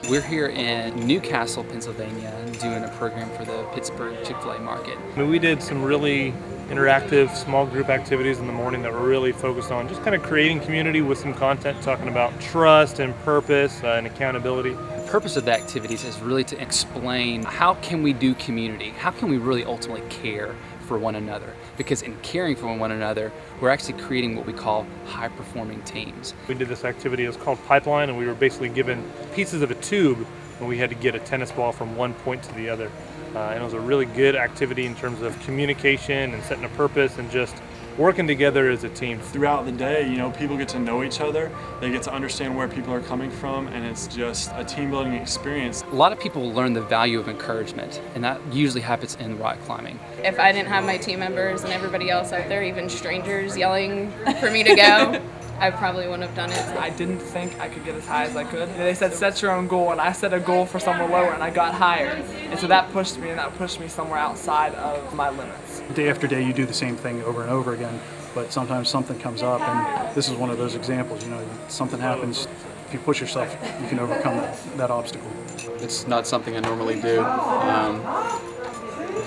We're here in Newcastle, Pennsylvania, doing a program for the Pittsburgh Chick-fil-A market. I mean, we did some really interactive small group activities in the morning that were really focused on just kind of creating community with some content talking about trust and purpose and accountability. The purpose of the activities is really to explain how can we do community, how can we really ultimately care for one another, because in caring for one another we're actually creating what we call high performing teams. We did this activity, it was called Pipeline, and we were basically given pieces of a tube and we had to get a tennis ball from one point to the other. And it was a really good activity in terms of communication and setting a purpose and just working together as a team. Throughout the day, you know, people get to know each other, they get to understand where people are coming from, and it's just a team building experience. A lot of people learn the value of encouragement, and that usually happens in rock climbing. If I didn't have my team members and everybody else out there, even strangers yelling for me to go, I probably wouldn't have done it. I didn't think I could get as high as I could. They said set your own goal, and I set a goal for somewhere lower, and I got higher. And so that pushed me, and that pushed me somewhere outside of my limits. Day after day you do the same thing over and over again, but sometimes something comes up, and this is one of those examples. You know, something happens, if you push yourself, you can overcome that obstacle. It's not something I normally do.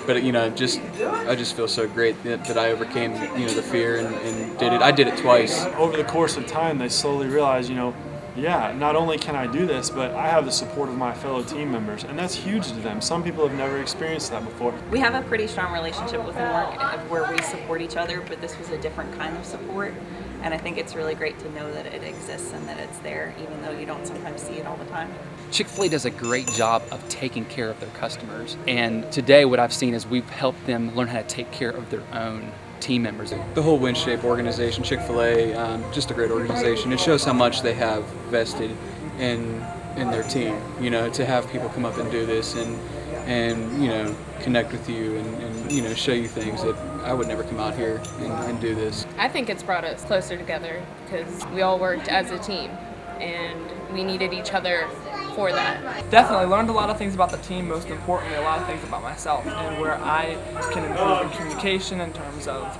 But you know, I just feel so great that I overcame, you know, the fear and did it. I did it twice. Over the course of time, they slowly realized, you know, yeah, not only can I do this, but I have the support of my fellow team members, and that's huge to them. Some people have never experienced that before. We have a pretty strong relationship within work where we support each other, but this was a different kind of support, and I think it's really great to know that it exists and that it's there, even though you don't sometimes see it all the time. Chick-fil-A does a great job of taking care of their customers, and today what I've seen is we've helped them learn how to take care of their own team members. The whole WinShape organization, Chick-fil-A, just a great organization. It shows how much they have vested in their team. You know, to have people come up and do this and you know, connect with you and you know, show you things that I would never come out here and do this. I think it's brought us closer together because we all worked as a team and we needed each other for that. Definitely learned a lot of things about the team, most importantly a lot of things about myself and where I can improve in communication in terms of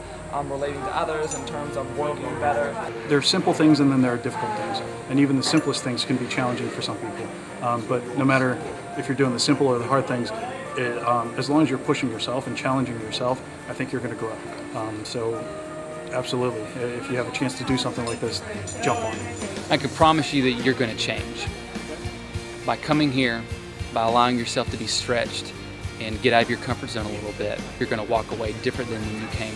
relating to others, in terms of working better. There are simple things and then there are difficult things, and even the simplest things can be challenging for some people. But no matter if you're doing the simple or the hard things, as long as you're pushing yourself and challenging yourself, I think you're going to grow. So absolutely, if you have a chance to do something like this, jump on it. I can promise you that you're going to change. By coming here, by allowing yourself to be stretched and get out of your comfort zone a little bit, you're going to walk away different than when you came.